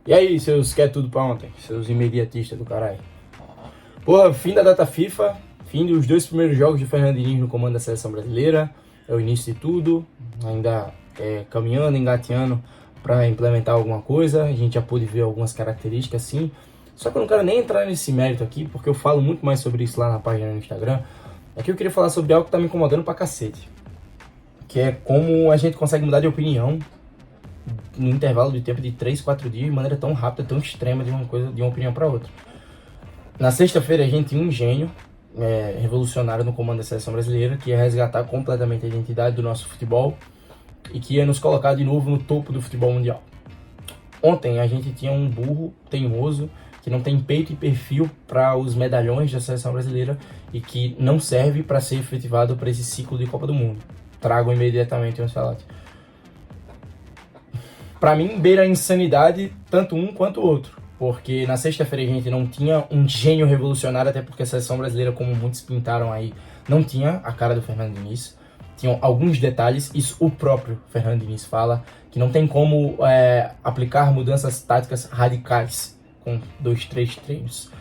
E aí, seus quer tudo pra ontem? Seus imediatistas do caralho. Porra, fim da data FIFA, fim dos 2 primeiros jogos de Fernando Diniz no comando da seleção brasileira. É o início de tudo, ainda caminhando, engateando para implementar alguma coisa. A gente já pôde ver algumas características sim. Só que eu não quero nem entrar nesse mérito aqui, porque eu falo muito mais sobre isso lá na página no Instagram. Aqui eu queria falar sobre algo que tá me incomodando pra cacete. Que é como a gente consegue mudar de opinião no intervalo de tempo de 3, 4 dias de maneira tão rápida, tão extrema de uma opinião para outra. Na sexta-feira a gente tinha um gênio revolucionário no comando da seleção brasileira, que ia resgatar completamente a identidade do nosso futebol e que ia nos colocar de novo no topo do futebol mundial. Ontem a gente tinha um burro teimoso que não tem peito e perfil para os medalhões da seleção brasileira e que não serve para ser efetivado para esse ciclo de Copa do Mundo. Trago imediatamente o Ancelotti. Para mim, beira a insanidade tanto um quanto o outro, porque na sexta-feira a gente não tinha um gênio revolucionário, até porque a seleção brasileira, como muitos pintaram aí, não tinha a cara do Fernando Diniz. Tinham alguns detalhes, isso o próprio Fernando Diniz fala, que não tem como aplicar mudanças táticas radicais com 2, 3 treinos.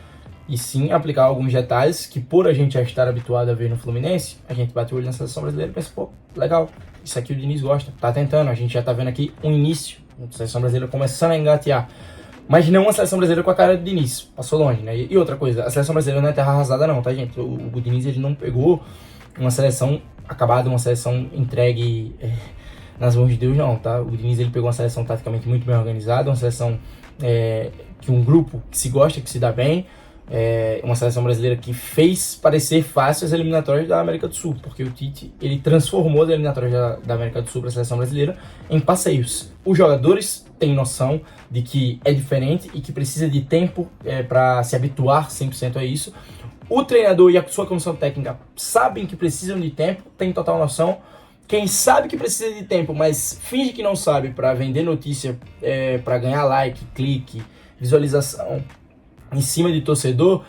E sim aplicar alguns detalhes que, por a gente já estar habituado a ver no Fluminense, a gente bate o olho na seleção brasileira e pensa, pô, legal, isso aqui o Diniz gosta, tá tentando, a gente já tá vendo aqui um início, a seleção brasileira começando a engatear. Mas não uma seleção brasileira com a cara do Diniz, passou longe, né? E outra coisa, a seleção brasileira não é terra arrasada não, tá, gente? O Diniz, ele não pegou uma seleção acabada, uma seleção entregue nas mãos de Deus, não, tá? O Diniz, ele pegou uma seleção taticamente muito bem organizada, uma seleção que um grupo que se gosta, que se dá bem, uma seleção brasileira que fez parecer fácil as eliminatórias da América do Sul, porque o Tite, ele transformou as eliminatórias da América do Sul para a seleção brasileira em passeios. Os jogadores têm noção de que é diferente e que precisa de tempo para se habituar 100% a isso. O treinador e a sua comissão técnica sabem que precisam de tempo, têm total noção. Quem sabe que precisa de tempo, mas finge que não sabe para vender notícia, para ganhar like, clique, visualização em cima de torcedor,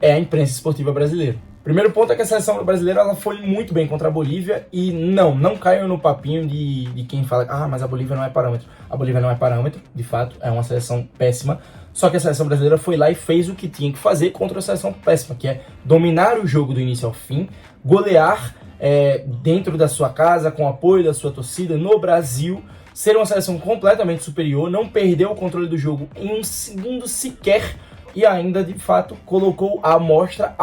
é a imprensa esportiva brasileira. Primeiro ponto é que a seleção brasileira ela foi muito bem contra a Bolívia e não caiam no papinho de quem fala, mas a Bolívia não é parâmetro. A Bolívia não é parâmetro, de fato, é uma seleção péssima, só que a seleção brasileira foi lá e fez o que tinha que fazer contra a seleção péssima, que é dominar o jogo do início ao fim, golear dentro da sua casa, com o apoio da sua torcida, no Brasil, ser uma seleção completamente superior, não perder o controle do jogo em um segundo sequer, e ainda, de fato, colocou à mostra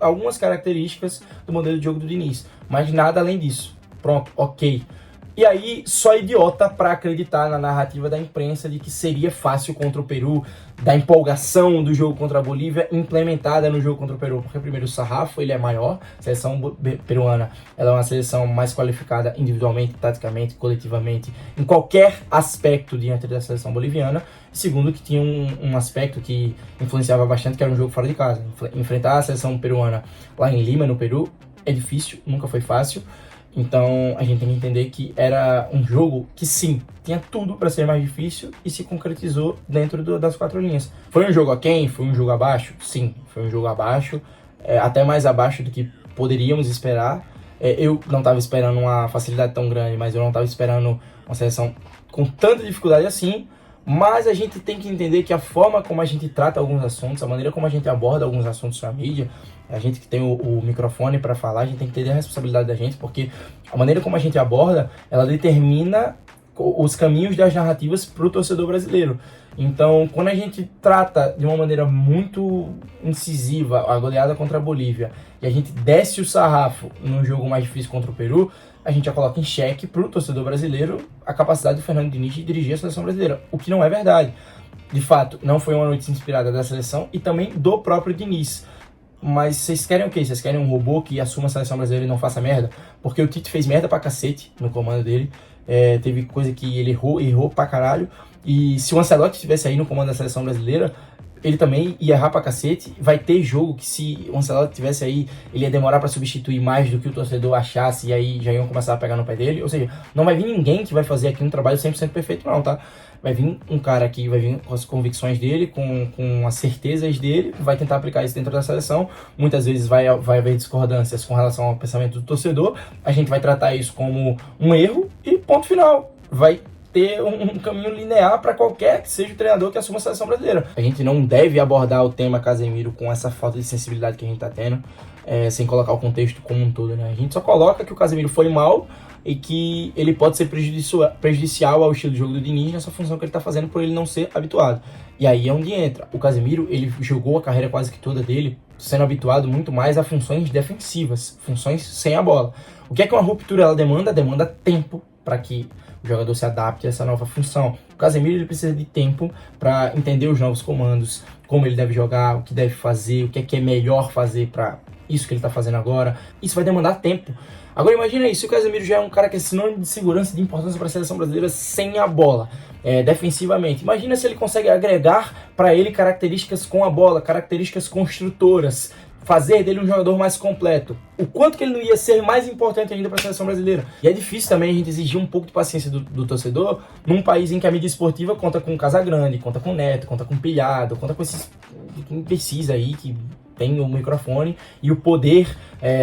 algumas características do modelo de jogo do Diniz. Mas nada além disso. Pronto, ok. E aí, só idiota para acreditar na narrativa da imprensa de que seria fácil contra o Peru, da empolgação do jogo contra a Bolívia implementada no jogo contra o Peru. Porque, primeiro, o sarrafo ele é maior. A seleção peruana ela é uma seleção mais qualificada individualmente, taticamente, coletivamente, em qualquer aspecto diante da seleção boliviana. Segundo, que tinha um aspecto que influenciava bastante, que era um jogo fora de casa. Enfrentar a seleção peruana lá em Lima, no Peru, é difícil, nunca foi fácil. Então a gente tem que entender que era um jogo que sim, tinha tudo para ser mais difícil e se concretizou dentro das 4 linhas. Foi um jogo aquém? Foi um jogo abaixo? Sim, foi um jogo abaixo, até mais abaixo do que poderíamos esperar. Eu não estava esperando uma facilidade tão grande, mas eu não estava esperando uma seleção com tanta dificuldade assim. Mas a gente tem que entender que a forma como a gente trata alguns assuntos, a maneira como a gente aborda alguns assuntos na mídia, a gente que tem o microfone para falar, a gente tem que entender a responsabilidade da gente, porque a maneira como a gente aborda, ela determina os caminhos das narrativas para o torcedor brasileiro. Então, quando a gente trata de uma maneira muito incisiva a goleada contra a Bolívia e a gente desce o sarrafo num jogo mais difícil contra o Peru, a gente já coloca em xeque para o torcedor brasileiro a capacidade do Fernando Diniz de dirigir a seleção brasileira, o que não é verdade. De fato, não foi uma noite inspirada da seleção e também do próprio Diniz. Mas vocês querem o quê? Vocês querem um robô que assuma a seleção brasileira e não faça merda? Porque o Tite fez merda pra cacete no comando dele. Teve coisa que ele errou pra caralho. E se o Ancelotti estivesse aí no comando da seleção brasileira, ele também ia errar pra cacete. Vai ter jogo que se o Ancelotti estivesse aí, ele ia demorar pra substituir mais do que o torcedor achasse. E aí já iam começar a pegar no pé dele. Ou seja, não vai vir ninguém que vai fazer aqui um trabalho 100% perfeito não, tá? Vai vir um cara que vai vir com as convicções dele, com as certezas dele, vai tentar aplicar isso dentro da seleção. Muitas vezes vai haver discordâncias com relação ao pensamento do torcedor. A gente vai tratar isso como um erro e ponto final. Vai ter um caminho linear para qualquer que seja o treinador que assuma a seleção brasileira. A gente não deve abordar o tema Casemiro com essa falta de sensibilidade que a gente tá tendo, sem colocar o contexto como um todo, né? A gente só coloca que o Casemiro foi mal e que ele pode ser prejudicial ao estilo de jogo do Diniz nessa função que ele tá fazendo por ele não ser habituado. E aí é onde entra. O Casemiro, ele jogou a carreira quase que toda dele sendo habituado muito mais a funções defensivas, funções sem a bola. O que é que uma ruptura ela demanda? Demanda tempo para que o jogador se adapte a essa nova função. O Casemiro, ele precisa de tempo para entender os novos comandos, como ele deve jogar, o que deve fazer, o que é melhor fazer para isso que ele está fazendo agora. Isso vai demandar tempo. Agora imagina isso, se o Casemiro já é um cara que é sinônimo de segurança e de importância para a seleção brasileira sem a bola, defensivamente. Imagina se ele consegue agregar para ele características com a bola, características construtoras, fazer dele um jogador mais completo. O quanto que ele não ia ser mais importante ainda para a seleção brasileira. E é difícil também a gente exigir um pouco de paciência do torcedor num país em que a mídia esportiva conta com Casagrande, conta com Neto, conta com Pilhado, conta com esses imbecis aí que tem o microfone e o poder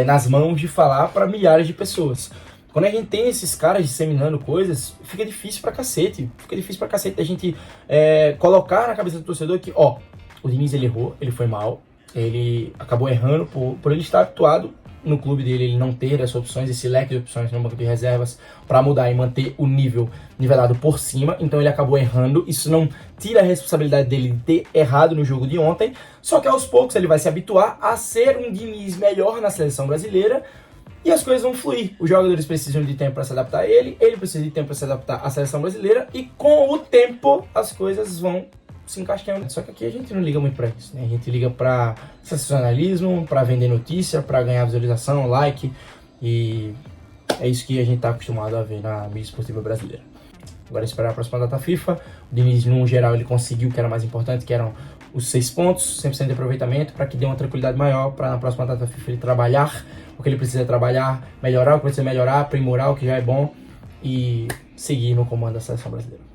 nas mãos de falar para milhares de pessoas. Quando a gente tem esses caras disseminando coisas, fica difícil pra cacete. Fica difícil pra cacete a gente colocar na cabeça do torcedor que, o Diniz ele errou, ele foi mal, ele acabou errando por ele estar habituado no clube dele, ele não ter essas opções, esse leque de opções no banco de reservas para mudar e manter o nível nivelado por cima, então ele acabou errando. Isso não tira a responsabilidade dele de ter errado no jogo de ontem, só que aos poucos ele vai se habituar a ser um Diniz melhor na seleção brasileira e as coisas vão fluir. Os jogadores precisam de tempo para se adaptar a ele precisa de tempo para se adaptar à seleção brasileira e com o tempo as coisas vão se encaixando. Só que aqui a gente não liga muito pra isso, né? A gente liga pra sensacionalismo, pra vender notícia, pra ganhar visualização, like, e é isso que a gente tá acostumado a ver na mídia esportiva brasileira. Agora esperar a próxima data FIFA. O Diniz, no geral, ele conseguiu o que era mais importante, que eram os 6 pontos, 100% de aproveitamento, para que dê uma tranquilidade maior, para na próxima data FIFA ele trabalhar o que ele precisa trabalhar, melhorar o que precisa melhorar, aprimorar o que já é bom e seguir no comando da seleção brasileira.